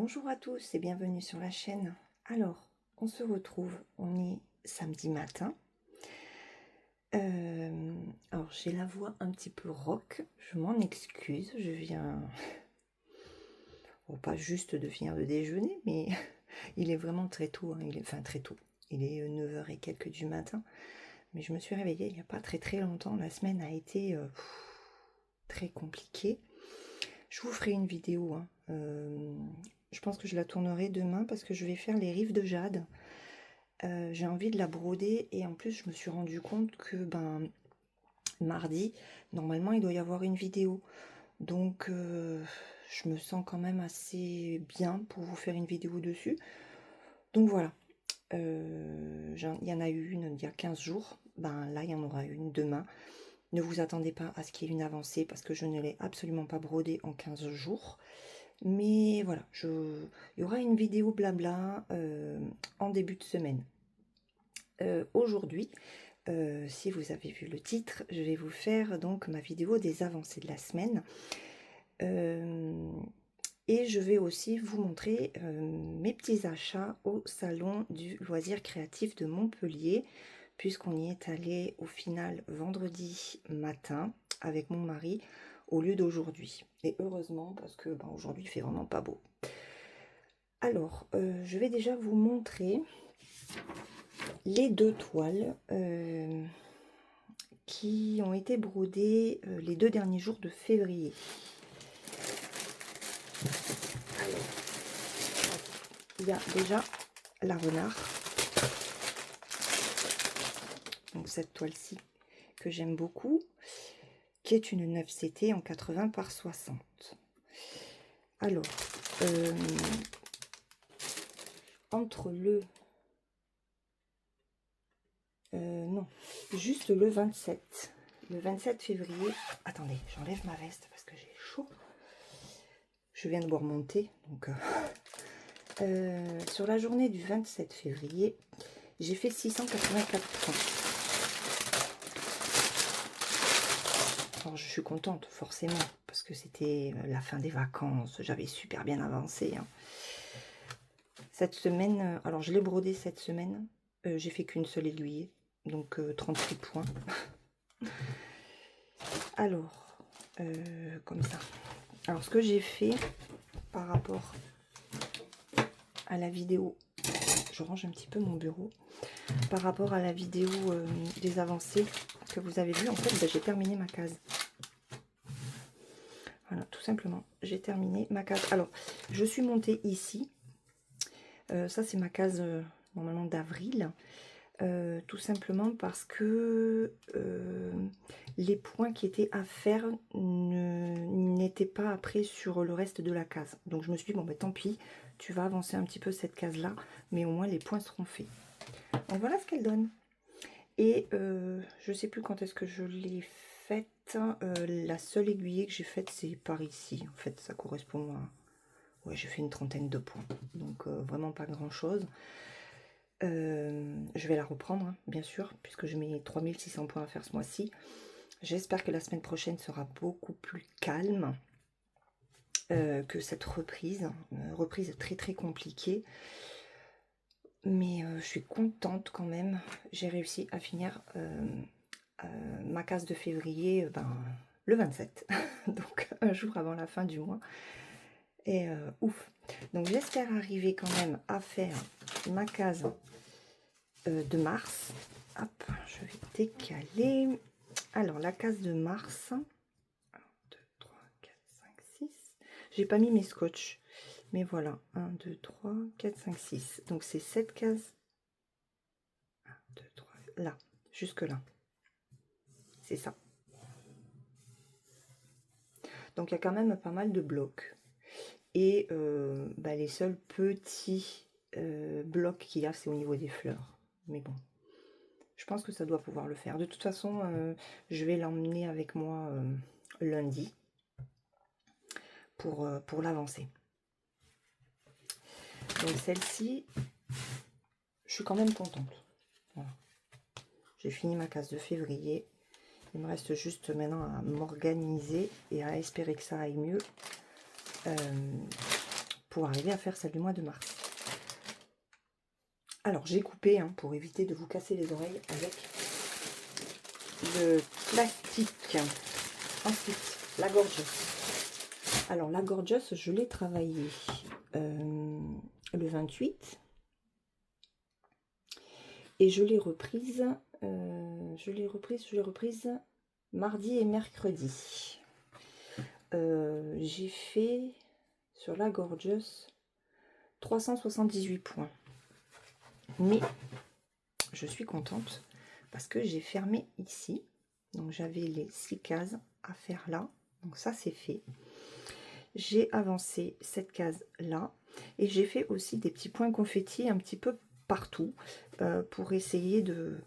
Bonjour à tous et bienvenue sur la chaîne. Alors, on se retrouve, on est samedi matin. Alors, j'ai la voix un petit peu rock, je m'en excuse, je viens, bon, pas juste de finir de déjeuner, mais il est vraiment très tôt, hein, enfin très tôt, il est 9h et quelques du matin, mais je me suis réveillée il n'y a pas très longtemps, la semaine a été très compliquée. Je vous ferai une vidéo, hein. Je pense que je la tournerai demain parce que je vais faire les rives de jade. J'ai envie de la broder et en plus je me suis rendu compte que mardi, normalement il doit y avoir une vidéo. Donc je me sens quand même assez bien pour vous faire une vidéo dessus. Donc voilà, il y en a eu une il y a 15 jours, là il y en aura une demain. Ne vous attendez pas à ce qu'il y ait une avancée parce que je ne l'ai absolument pas brodée en 15 jours. Mais voilà, il y aura une vidéo blabla en début de semaine. Aujourd'hui, si vous avez vu le titre, je vais vous faire donc ma vidéo des avancées de la semaine. Et je vais aussi vous montrer mes petits achats au salon du loisir créatif de Montpellier, puisqu'on y est allé au final vendredi matin avec mon mari au lieu d'aujourd'hui. Et heureusement parce que aujourd'hui il fait vraiment pas beau. Alors, je vais déjà vous montrer les deux toiles qui ont été brodées les 2 derniers jours de février. Alors, il y a déjà la renard. Donc cette toile-ci que j'aime beaucoup, qui est une 9CT en 80 par 60. Alors, entre le... non, juste le 27. Le 27 février... Attendez, j'enlève ma veste parce que j'ai chaud. Je viens de boire mon thé, donc... sur la journée du 27 février, j'ai fait 684 francs. Alors je suis contente, forcément, parce que c'était la fin des vacances, j'avais super bien avancé. Hein. Cette semaine, alors je l'ai brodé cette semaine, j'ai fait qu'une seule aiguille, donc 38 points. Alors, comme ça. Alors ce que j'ai fait par rapport à la vidéo, je range un petit peu mon bureau, par rapport à la vidéo des avancées que vous avez vu, en fait j'ai terminé ma case. Voilà, tout simplement, j'ai terminé ma case. Alors, je suis montée ici. Ça, c'est ma case, normalement, d'avril. Tout simplement parce que les points qui étaient à faire n'étaient pas après sur le reste de la case. Donc, je me suis dit, bon, ben, tant pis, tu vas avancer un petit peu cette case-là, mais au moins, les points seront faits. Donc, voilà ce qu'elle donne. Et je sais plus quand est-ce que je l'ai faite. La seule aiguillée que j'ai faite, c'est par ici. En fait, ça correspond à... Ouais, j'ai fait une trentaine de points. Donc, vraiment pas grand-chose. Je vais la reprendre, hein, bien sûr, puisque je mets 3600 points à faire ce mois-ci. J'espère que la semaine prochaine sera beaucoup plus calme que cette reprise. Reprise très compliquée. Mais je suis contente quand même. J'ai réussi à finir ma case de février le 27. Donc un jour avant la fin du mois. Et ouf. Donc j'espère arriver quand même à faire ma case de mars. Hop, je vais décaler. Alors la case de mars. 1, 2, 3, 4, 5, 6. J'ai pas mis mes scotch. Mais voilà, 1, 2, 3, 4, 5, 6. Donc c'est cette case. 1, 2, 3, là, jusque là. C'est ça. Donc il y a quand même pas mal de blocs. Et les seuls petits blocs qu'il y a, c'est au niveau des fleurs. Mais bon, je pense que ça doit pouvoir le faire. De toute façon, je vais l'emmener avec moi lundi pour l'avancer. Donc celle-ci, je suis quand même contente. Voilà. J'ai fini ma case de février. Il me reste juste maintenant à m'organiser et à espérer que ça aille mieux pour arriver à faire celle du mois de mars. Alors, j'ai coupé hein, pour éviter de vous casser les oreilles avec le plastique. Ensuite, la Gorgeous. Alors, la Gorgeous, je l'ai travaillée le 28. Et je l'ai reprise, mardi et mercredi. J'ai fait sur la Gorgeous 378 points. Mais je suis contente parce que j'ai fermé ici. Donc j'avais les 6 cases à faire là. Donc ça c'est fait. J'ai avancé cette case là. Et j'ai fait aussi des petits points confettis un petit peu partout pour essayer d'en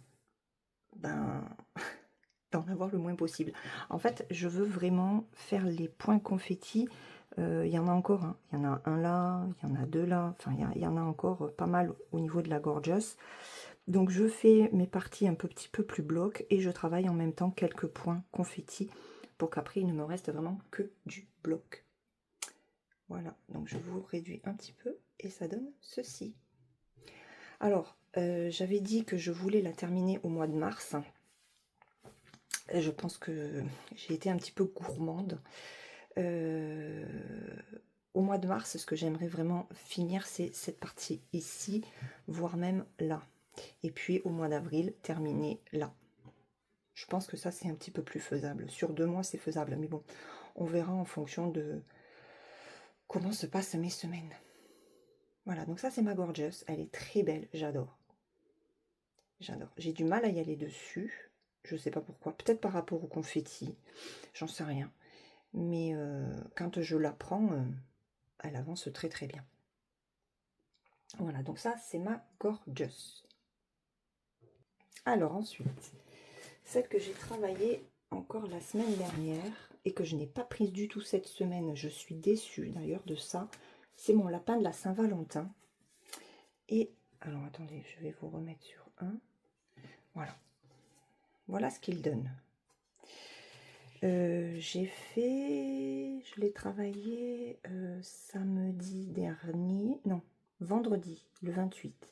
avoir le moins possible. En fait, je veux vraiment faire les points confettis. Il y en a encore, hein. Il y en a un là, il y en a deux là. Enfin, il y en a encore pas mal au niveau de la Gorgeous. Donc, je fais mes parties un petit peu plus bloc et je travaille en même temps quelques points confettis pour qu'après, il ne me reste vraiment que du bloc. Voilà, donc je vous réduis un petit peu et ça donne ceci. Alors, j'avais dit que je voulais la terminer au mois de mars. Je pense que j'ai été un petit peu gourmande. Au mois de mars, ce que j'aimerais vraiment finir, c'est cette partie ici, voire même là. Et puis au mois d'avril, terminer là. Je pense que ça, c'est un petit peu plus faisable. Sur 2 mois, c'est faisable. Mais bon, on verra en fonction de comment se passent mes semaines. Voilà, donc ça, c'est ma Gorgeous. Elle est très belle, j'adore. J'adore. J'ai du mal à y aller dessus. Je sais pas pourquoi. Peut-être par rapport au confetti. J'en sais rien. Mais quand je la prends, elle avance très très bien. Voilà, donc ça, c'est ma Gorgeous. Alors ensuite, celle que j'ai travaillée encore la semaine dernière et que je n'ai pas prise du tout cette semaine, je suis déçue d'ailleurs de ça, c'est mon lapin de la Saint-Valentin. Et, alors attendez, je vais vous remettre sur un. Voilà. Voilà ce qu'il donne. Je l'ai travaillé samedi dernier, non, vendredi, le 28.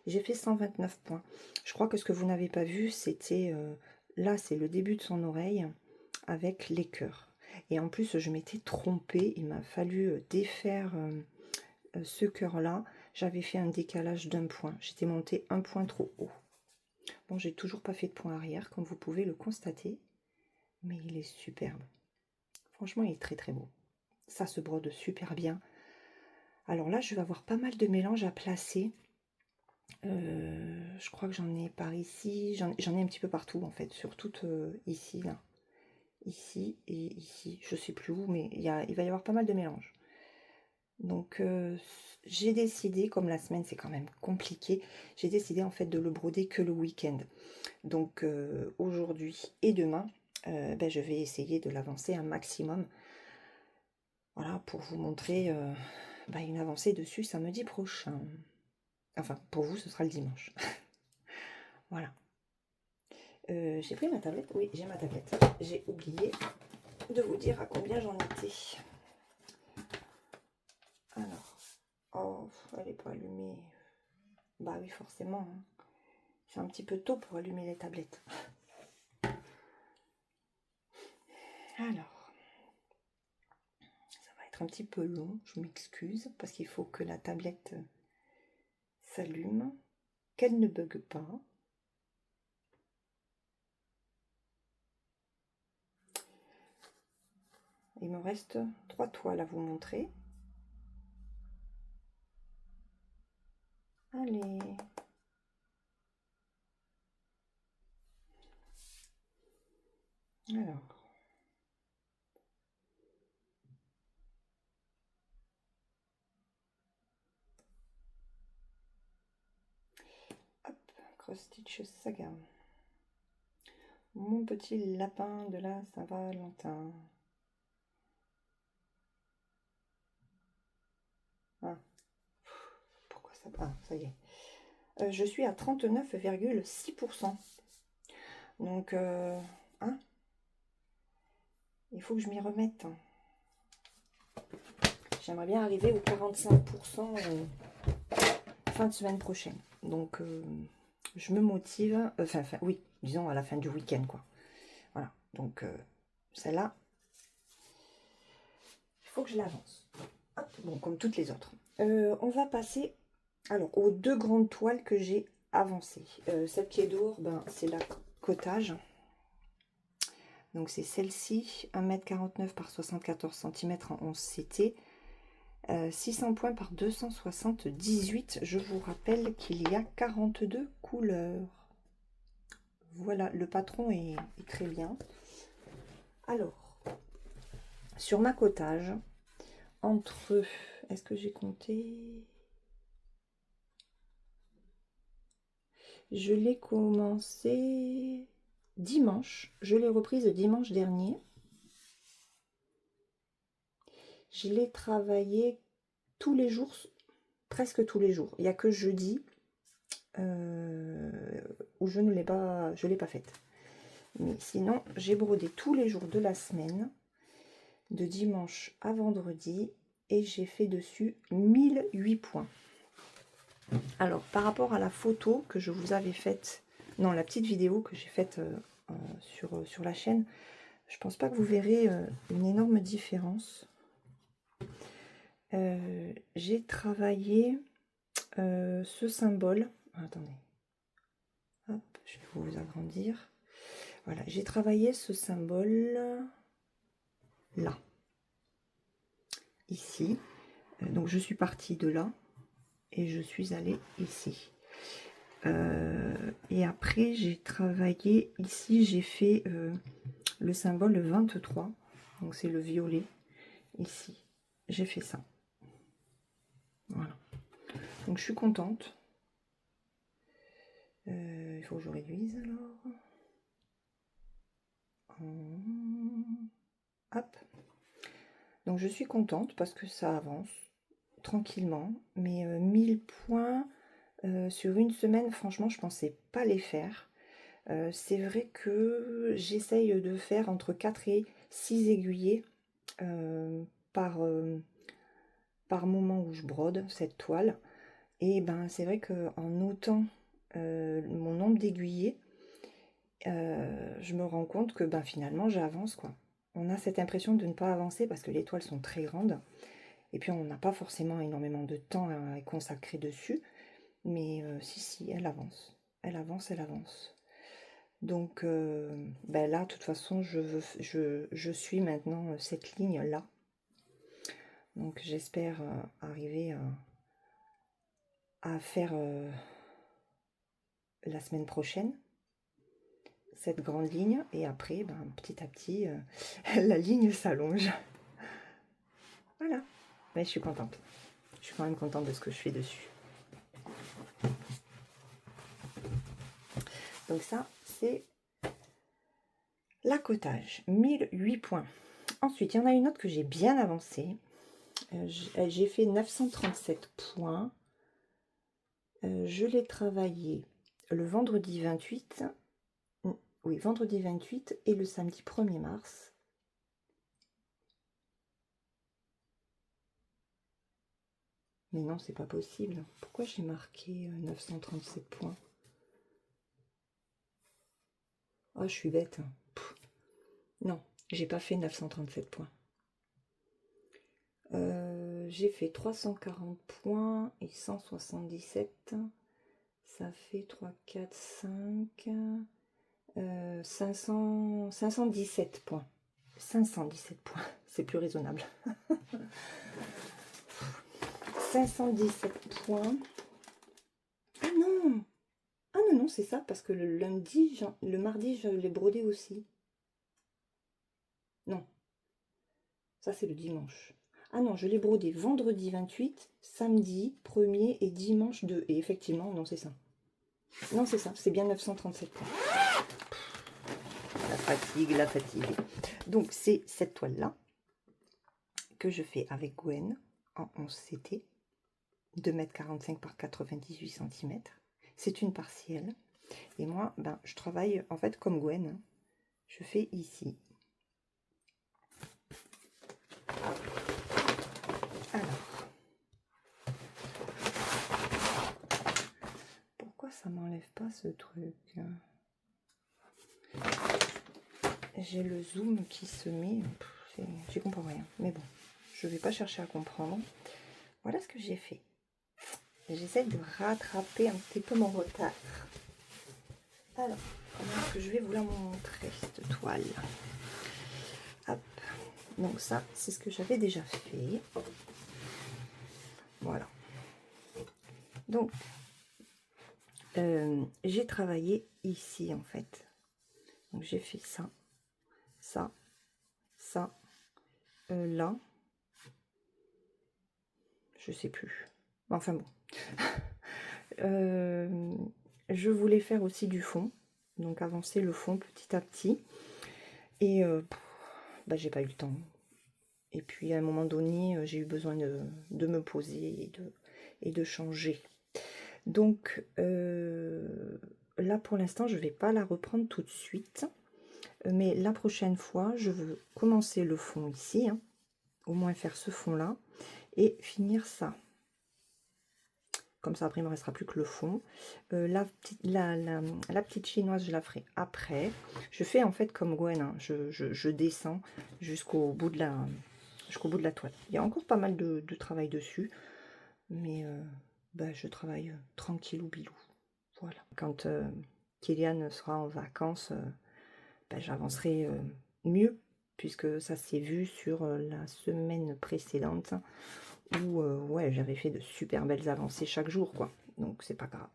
J'ai fait 129 points. Je crois que ce que vous n'avez pas vu, c'était, là c'est le début de son oreille avec les cœurs. Et en plus, je m'étais trompée, il m'a fallu défaire ce cœur-là. J'avais fait un décalage d'1 point. J'étais montée 1 point trop haut. Bon, j'ai toujours pas fait de point arrière, comme vous pouvez le constater. Mais il est superbe. Franchement, il est très très beau. Ça se brode super bien. Alors là, je vais avoir pas mal de mélanges à placer. Je crois que j'en ai par ici. J'en ai un petit peu partout en fait. Sur toutes ici, là. Ici et ici. Je sais plus où, mais il va y avoir pas mal de mélanges. Donc j'ai décidé, comme la semaine c'est quand même compliqué, j'ai décidé en fait de le broder que le week-end. Donc aujourd'hui et demain, je vais essayer de l'avancer un maximum. Voilà, pour vous montrer une avancée dessus samedi prochain. Enfin, pour vous, ce sera le dimanche. Voilà. J'ai pris ma tablette. Oui, j'ai ma tablette. J'ai oublié de vous dire à combien j'en étais. Alors, oh, elle n'est pas allumée. Bah oui, forcément. Hein. C'est un petit peu tôt pour allumer les tablettes. Alors, ça va être un petit peu long, je m'excuse, parce qu'il faut que la tablette s'allume, qu'elle ne bug pas. Il me reste 3 toiles à vous montrer. Allez. Alors. Hop, Cross Stitch Saga. Mon petit lapin de la Saint-Valentin. Ah. Pourquoi ça... Ah, ça y est. Je suis à 39,6%. Donc, hein, il faut que je m'y remette. J'aimerais bien arriver aux 45% fin de semaine prochaine. Donc, je me motive. Oui, disons à la fin du week-end, quoi. Voilà. Donc, celle-là, il faut que je l'avance. Bon, comme toutes les autres. On va passer alors aux 2 grandes toiles que j'ai avancées. Celle qui est dehors, ben, c'est la cottage. Donc, c'est celle-ci, 1,49 m par 74 cm en 11 CT. 600 points par 278. Je vous rappelle qu'il y a 42 couleurs. Voilà, le patron est très bien. Alors, sur ma cottage, entre... Est-ce que j'ai compté? Je l'ai commencé dimanche. Je l'ai reprise dimanche dernier. Je l'ai travaillé tous les jours, presque tous les jours. Il n'y a que jeudi où je ne l'ai pas faite. Mais sinon, j'ai brodé tous les jours de la semaine, de dimanche à vendredi, et j'ai fait dessus 1008 points. Alors, par rapport à la photo que je vous avais faite, non, la petite vidéo que j'ai faite sur la chaîne, je pense pas que vous verrez une énorme différence. J'ai travaillé ce symbole. Attendez. Hop, je vais vous agrandir. Voilà, j'ai travaillé ce symbole là. Ici. Donc je suis partie de là et je suis allée ici. Et après j'ai travaillé ici, j'ai fait le symbole 23. Donc c'est le violet. Ici, j'ai fait ça. Voilà. Donc je suis contente. Il faut que je réduise alors. Hop. Donc je suis contente parce que ça avance tranquillement. Mais 1000 points sur une semaine, franchement, je pensais pas les faire. C'est vrai que j'essaye de faire entre 4 et 6 aiguillés par moment où je brode cette toile. Et ben c'est vrai qu'en notant mon nombre d'aiguillés, je me rends compte que ben, finalement j'avance, quoi. On a cette impression de ne pas avancer parce que les toiles sont très grandes. Et puis on n'a pas forcément énormément de temps à consacrer dessus. Mais si, elle avance. Elle avance, elle avance. Donc ben là, de toute façon, je suis maintenant cette ligne-là. Donc j'espère arriver à faire la semaine prochaine cette grande ligne. Et après, ben, petit à petit, la ligne s'allonge. Voilà. Mais je suis contente. Je suis quand même contente de ce que je fais dessus. Donc ça, c'est l'accotage. 1008 points. Ensuite, il y en a une autre que j'ai bien avancée. J'ai fait 937 points. Je l'ai travaillé le vendredi 28. Oui, vendredi 28 et le samedi 1er mars. Mais non, c'est pas possible. Pourquoi j'ai marqué 937 points? Oh, je suis bête. Pff. Non, j'ai pas fait 937 points. J'ai fait 340 points et 177. Ça fait 3, 4, 5... 517 points. 517 points, c'est plus raisonnable. 517 points. Ah non! Ah non, non, c'est ça, parce que le lundi, le mardi, je l'ai brodé aussi. Non. Ça, c'est le dimanche. Ah non, je l'ai brodé vendredi 28, samedi 1er et dimanche 2. Et effectivement, non, c'est ça. Non, c'est ça, c'est bien 937 points. La fatigue, la fatigue. Donc, c'est cette toile-là que je fais avec Gwen en 11 CT. 2,45 m par 98 cm. C'est une partielle. Et moi, ben, je travaille en fait comme Gwen. Je fais ici. Alors, ça m'enlève pas ce truc. J'ai le zoom qui se met. J'y comprends rien. Mais bon, je vais pas chercher à comprendre. Voilà ce que j'ai fait. J'essaie de rattraper un petit peu mon retard. Alors, comment est-ce que je vais vous la montrer, cette toile? Hop. Donc ça, c'est ce que j'avais déjà fait. Voilà. Donc, j'ai travaillé ici, en fait. Donc, j'ai fait ça, ça, ça, là. Je sais plus. Enfin bon. Je voulais faire aussi du fond. Donc, avancer le fond petit à petit. Et bah, j'ai pas eu le temps. Et puis, à un moment donné, j'ai eu besoin de me poser et de changer. Donc, là, pour l'instant, je vais pas la reprendre tout de suite. Mais la prochaine fois, je veux commencer le fond ici. Hein, au moins faire ce fond-là. Et finir ça. Comme ça, après, il ne me restera plus que le fond. La petite chinoise, je la ferai après. Je fais en fait comme Gwen. Hein. Je descends jusqu'au bout de la toile. Il y a encore pas mal de travail dessus. Mais bah, je travaille tranquillou bilou. Voilà. Quand Kylian sera en vacances, bah, j'avancerai mieux. Puisque ça s'est vu sur la semaine précédente. Où ouais, j'avais fait de super belles avancées chaque jour, quoi. Donc c'est pas grave,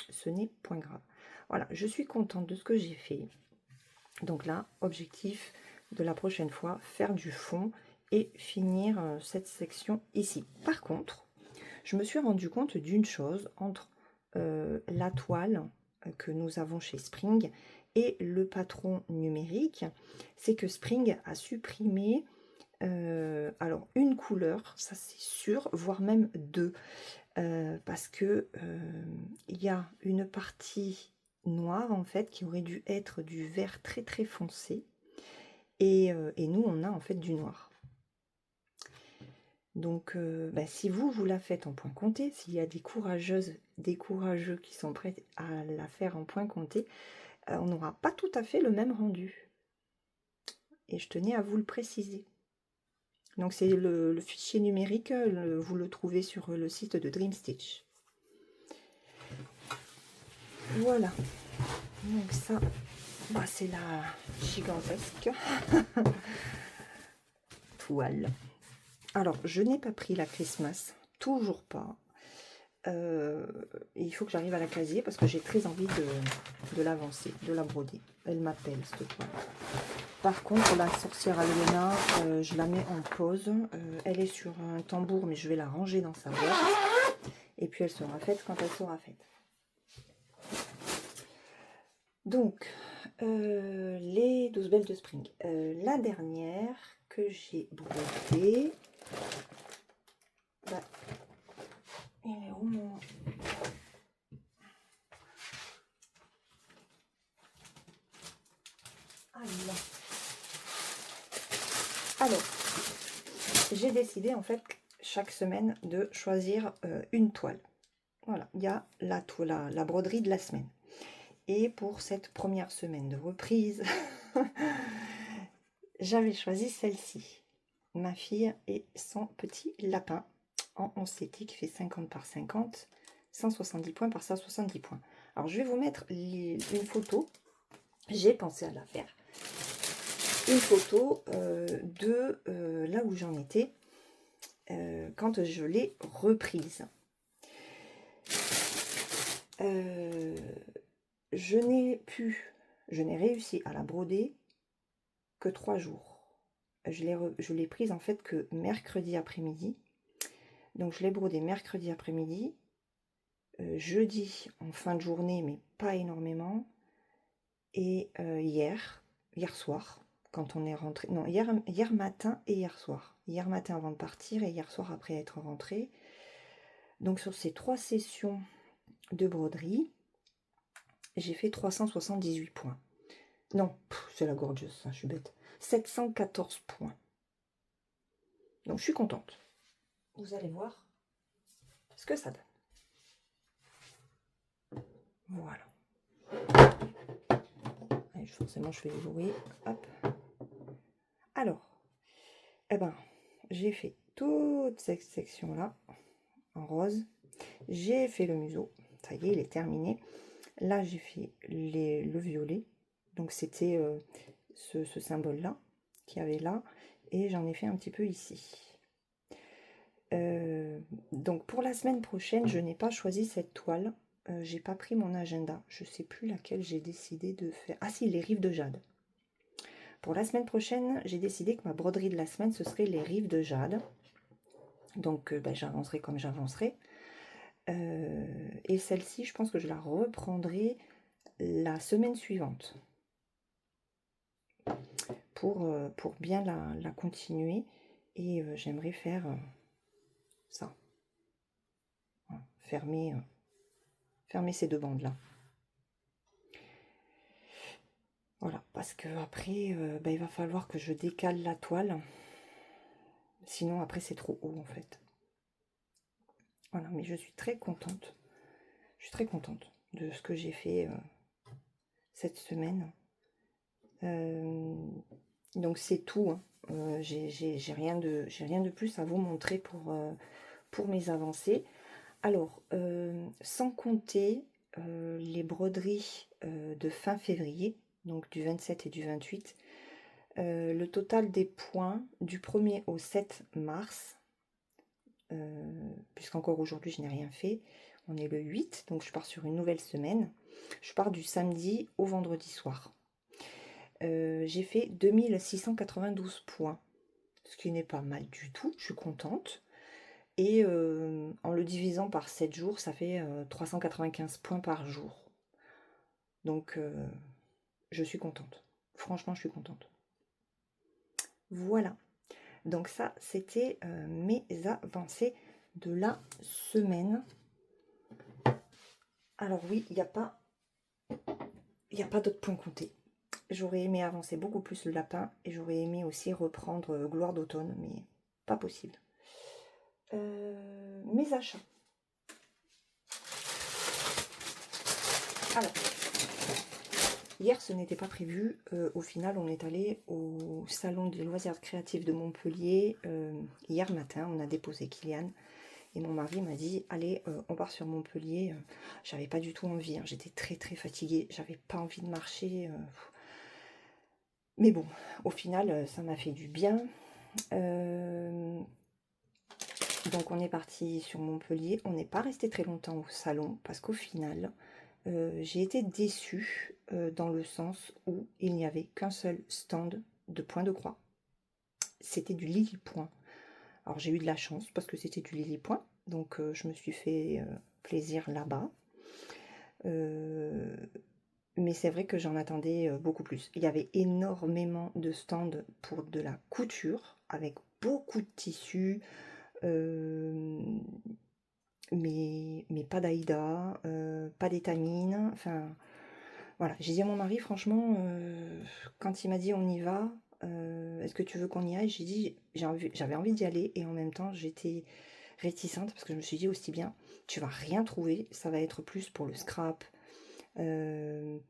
ce n'est point grave. Voilà, je suis contente de ce que j'ai fait. Donc là, objectif de la prochaine fois, faire du fond et finir cette section ici. Par contre, je me suis rendu compte d'une chose entre la toile que nous avons chez Spring et le patron numérique, c'est que Spring a supprimé alors une couleur, ça c'est sûr, voire même deux, parce que il y a une partie noire en fait qui aurait dû être du vert très très foncé, et nous on a en fait du noir. Donc bah, si vous la faites en point compté, s'il y a des courageuses, des courageux qui sont prêts à la faire en point compté, on n'aura pas tout à fait le même rendu. Et je tenais à vous le préciser. Donc c'est le fichier numérique, vous le trouvez sur le site de Dream Stitch. Voilà. Donc ça, bah, c'est la gigantesque toile. Alors, je n'ai pas pris la Christmas, toujours pas. Il faut que j'arrive à la casier parce que j'ai très envie de l'avancer, de la broder. Elle m'appelle, cette toile. Par contre, la sorcière Alena, je la mets en pause. Elle est sur un tambour, mais je vais la ranger dans sa boîte. Et puis, elle sera faite quand elle sera faite. Donc, les 12 belles de Spring. La dernière que j'ai brodée, bah, il est où mon... Ah, là. Alors, j'ai décidé en fait chaque semaine de choisir une toile. Voilà, il y a la broderie de la semaine. Et pour cette première semaine de reprise, j'avais choisi celle-ci. Ma fille et son petit lapin en 11 CT qui fait 50 par 50, 170 points par 170 points. Alors, je vais vous mettre une photo. J'ai pensé à la faire. Une photo de là où j'en étais quand je l'ai reprise. Je n'ai réussi à la broder que 3 jours. Je l'ai prise en fait que mercredi après-midi. Donc je l'ai brodée mercredi après-midi, jeudi en fin de journée, mais pas énormément. Et hier soir, quand on est rentré, non, hier matin et hier soir. Hier matin avant de partir et hier soir après être rentré. Donc sur ces 3 sessions de broderie, j'ai fait 378 points. Non, c'est la gorgeous, hein, je suis bête. 714 points. Donc je suis contente. Vous allez voir ce que ça donne. Voilà. Allez, forcément, je fais du bruit. Hop. Alors, eh ben, j'ai fait toute cette section-là en rose. J'ai fait le museau. Ça y est, il est terminé. Là, j'ai fait le violet. Donc, c'était ce symbole-là qu'il y avait là. Et j'en ai fait un petit peu ici. Donc, pour la semaine prochaine, je n'ai pas choisi cette toile. J'ai pas pris mon agenda. Je sais plus laquelle j'ai décidé de faire. Ah si, les rives de jade. Pour la semaine prochaine, j'ai décidé que ma broderie de la semaine, ce serait les rives de jade. Donc, j'avancerai comme j'avancerai. Et celle-ci, je pense que je la reprendrai la semaine suivante. Pour bien la continuer. Et j'aimerais faire ça. Voilà, fermer ces deux bandes-là. Voilà, parce que après, il va falloir que je décale la toile. Sinon, après, c'est trop haut, en fait. Voilà, mais je suis très contente. Je suis très contente de ce que j'ai fait cette semaine. Donc, c'est tout. Hein. J'ai rien de plus à vous montrer pour mes avancées. Alors, sans compter les broderies de fin février, donc du 27 et du 28, le total des points du 1er au 7 mars, puisqu'encore aujourd'hui je n'ai rien fait, on est le 8, donc je pars sur une nouvelle semaine. Je pars du samedi au vendredi soir. J'ai fait 2692 points, ce qui n'est pas mal du tout, je suis contente. Et en le divisant par 7 jours, ça fait 395 points par jour. Donc, je suis contente. Franchement, je suis contente. Voilà. Donc ça, c'était mes avancées de la semaine. Alors oui, il n'y a pas d'autres points comptés. J'aurais aimé avancer beaucoup plus le lapin et j'aurais aimé aussi reprendre Gloire d'automne, mais pas possible. Mes achats. Alors, hier, ce n'était pas prévu. Au final, on est allé au salon des loisirs créatifs de Montpellier. Hier matin, on a déposé Kylian. Et mon mari m'a dit, allez, on part sur Montpellier. J'avais pas du tout envie. Hein. J'étais très, très fatiguée. J'avais pas envie de marcher. Mais bon, au final, ça m'a fait du bien. Donc, on est parti sur Montpellier. On n'est pas resté très longtemps au salon parce qu'au final... j'ai été déçue dans le sens où il n'y avait qu'un seul stand de point de croix. C'était du Lily Point. Alors j'ai eu de la chance parce que c'était du Lily Point, donc je me suis fait plaisir là-bas. Mais c'est vrai que j'en attendais beaucoup plus. Il y avait énormément de stands pour de la couture avec beaucoup de tissus. Mais pas d'Aïda, pas d'étamine, enfin voilà. J'ai dit à mon mari, franchement, quand il m'a dit on y va, est-ce que tu veux qu'on y aille, j'ai dit j'avais envie d'y aller et en même temps j'étais réticente parce que je me suis dit aussi bien, tu vas rien trouver, ça va être plus pour le scrap, le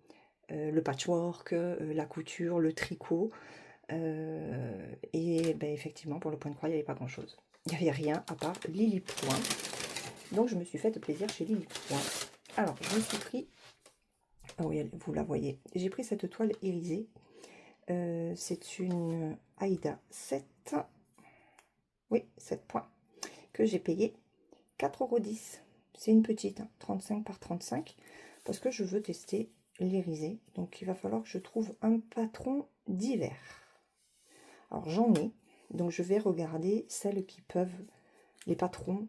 patchwork, la couture, le tricot, et effectivement pour le point de croix il n'y avait pas grand chose, il n'y avait rien à part Lily Point. Donc je me suis fait plaisir chez Lily Point. Alors je me suis pris, ah oui vous la voyez, j'ai pris cette toile irisée, c'est une Aïda 7, oui 7 points, que j'ai payé 4,10 €. C'est une petite, 35 par 35, parce que je veux tester l'irisé, donc il va falloir que je trouve un patron d'hiver. Alors j'en ai, donc je vais regarder celles qui peuvent, les patrons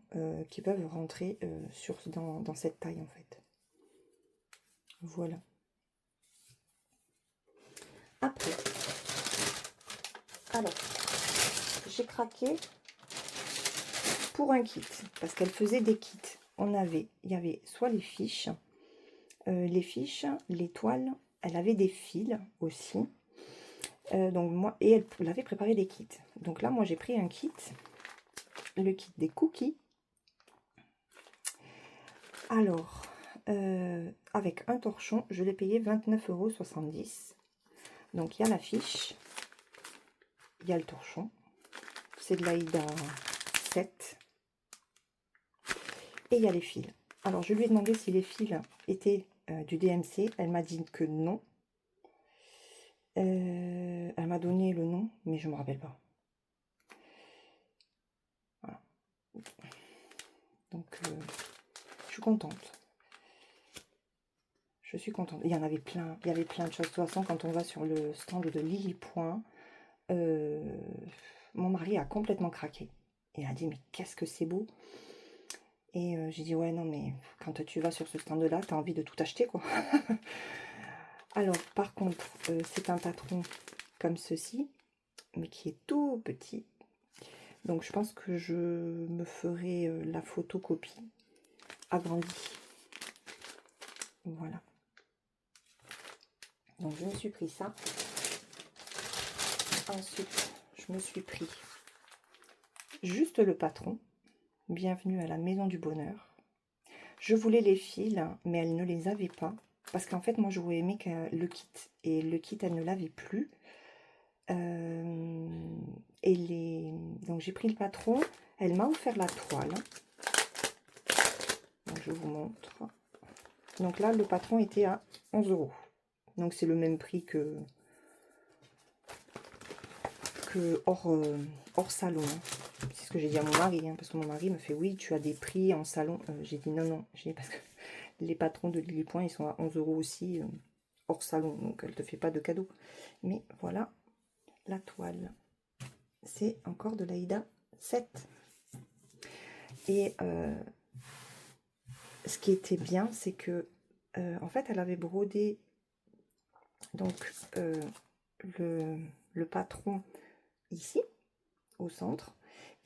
qui peuvent rentrer dans cette taille en fait. Voilà. Après, alors, j'ai craqué pour un kit, parce qu'elle faisait des kits. Il y avait soit les fiches, les toiles, elle avait des fils aussi. Donc moi, et elle avait préparé des kits. Donc là, moi j'ai pris un kit, le kit des cookies. Alors, avec un torchon. Je l'ai payé 29,70 €. Donc il y a la fiche, il y a le torchon. C'est de l'Aïda 7. Et il y a les fils. Alors je lui ai demandé si les fils étaient du DMC. Elle m'a dit que non. Elle m'a donné le nom, mais je ne me rappelle pas. Voilà. Donc je suis contente. Je suis contente. Il y en avait plein. Il y avait plein de choses. De toute façon, quand on va sur le stand de Lily Point, mon mari a complètement craqué. Il a dit, mais qu'est-ce que c'est beau. Et j'ai dit, ouais, non, mais quand tu vas sur ce stand-là, tu as envie de tout acheter, quoi. Alors, par contre, c'est un patron comme ceci, mais qui est tout petit. Donc, je pense que je me ferai la photocopie agrandie. Voilà. Donc, je me suis pris ça. Ensuite, je me suis pris juste le patron. Bienvenue à la Maison du Bonheur. Je voulais les fils, mais elle ne les avait pas. Parce qu'en fait, moi, j'aurais aimé le kit. Et le kit, elle ne l'avait plus. Donc, j'ai pris le patron. Elle m'a offert la toile. Donc, je vous montre. Donc là, le patron était à 11 €. Donc, c'est le même prix que hors salon. C'est ce que j'ai dit à mon mari. Parce que mon mari me fait, oui, tu as des prix en salon. J'ai dit non, non. Parce que les patrons de Lily Point, ils sont à 11 € aussi, hors salon. Donc, elle ne te fait pas de cadeau. Mais voilà la toile. C'est encore de l'Aïda 7. Et ce qui était bien, c'est que, en fait, elle avait brodé donc le patron ici, au centre.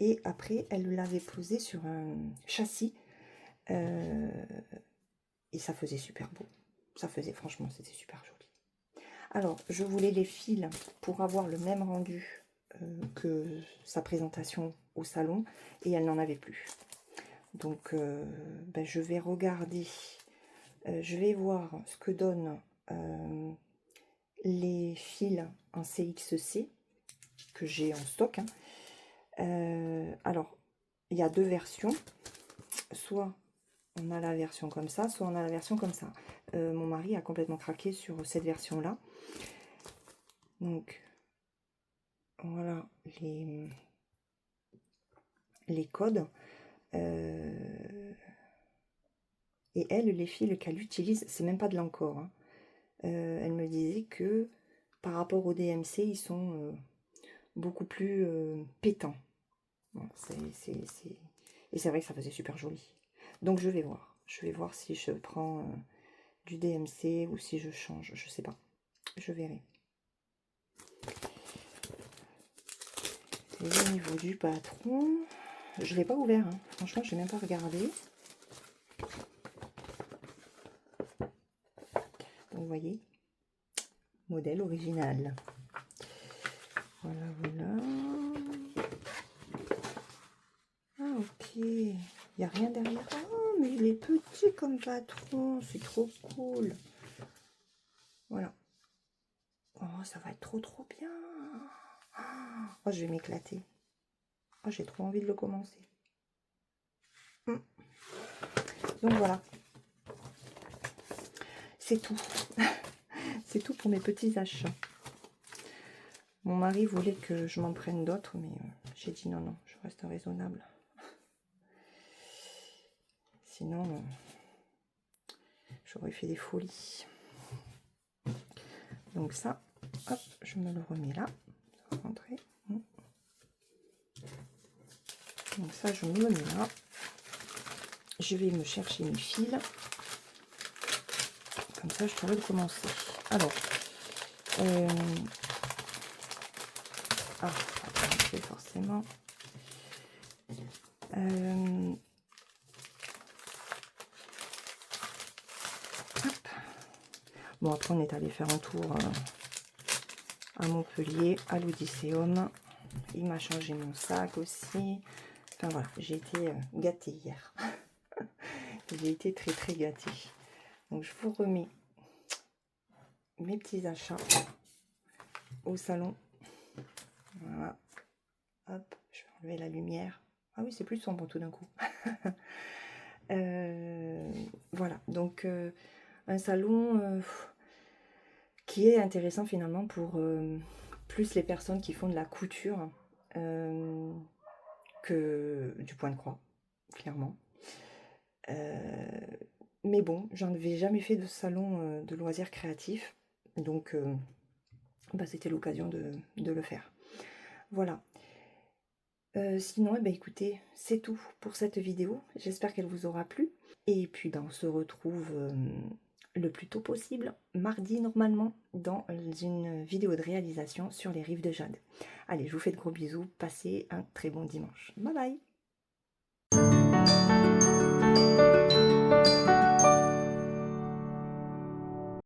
Et après, elle l'avait posé sur un châssis. Et ça faisait super beau. Ça faisait, franchement, c'était super joli. Alors, je voulais les fils pour avoir le même rendu que sa présentation au salon. Et elle n'en avait plus. Donc, ben, je vais regarder. Je vais voir ce que donnent les fils en CXC que j'ai en stock. Alors, il y a deux versions. Soit on a la version comme ça, soit on a la version comme ça. Mon mari a complètement craqué sur cette version-là. Donc, voilà les codes. Et elle, les fils qu'elle utilise, c'est même pas de l'encore. Hein. Elle me disait que par rapport au DMC, ils sont beaucoup plus pétants. Bon, et c'est vrai que ça faisait super joli. Donc je vais voir. Je vais voir si je prends du DMC ou si je change. Je sais pas. Je verrai. Et au niveau du patron, je ne l'ai pas ouvert. Hein. Franchement, je n'ai même pas regardé. Donc, vous voyez, modèle original. Voilà, voilà. Ah, ok. Il n'y a rien derrière. Oh, mais il est petit comme patron. C'est trop cool. Voilà. Oh, ça va être trop, trop bien. Oh, je vais m'éclater. Oh, j'ai trop envie de le commencer. Donc, voilà. C'est tout. C'est tout pour mes petits achats. Mon mari voulait que je m'en prenne d'autres, mais j'ai dit non, non, je reste raisonnable. Sinon, j'aurais fait des folies. Donc ça, hop, je me le remets là. Ça va rentrer. Donc ça, je me le mets là. Je vais me chercher mes fils. Comme ça, je pourrais le commencer. Alors, forcément. Bon, après, on est allé faire un tour à Montpellier, à l'Odysseum. Il m'a changé mon sac aussi. Enfin, voilà, j'ai été gâtée hier. J'ai été très, très gâtée. Donc je vous remets mes petits achats au salon. Voilà. Hop, je vais enlever la lumière. Ah oui, c'est plus sombre tout d'un coup. Voilà, donc un salon qui est intéressant finalement pour plus les personnes qui font de la couture que du point de croix, clairement. Mais bon, j'en avais jamais fait de salon de loisirs créatifs, donc bah, c'était l'occasion de le faire. Voilà. Sinon, eh ben, écoutez, c'est tout pour cette vidéo. J'espère qu'elle vous aura plu. Et puis, ben, on se retrouve le plus tôt possible, mardi normalement, dans une vidéo de réalisation sur les rives de Jade. Allez, je vous fais de gros bisous. Passez un très bon dimanche. Bye bye!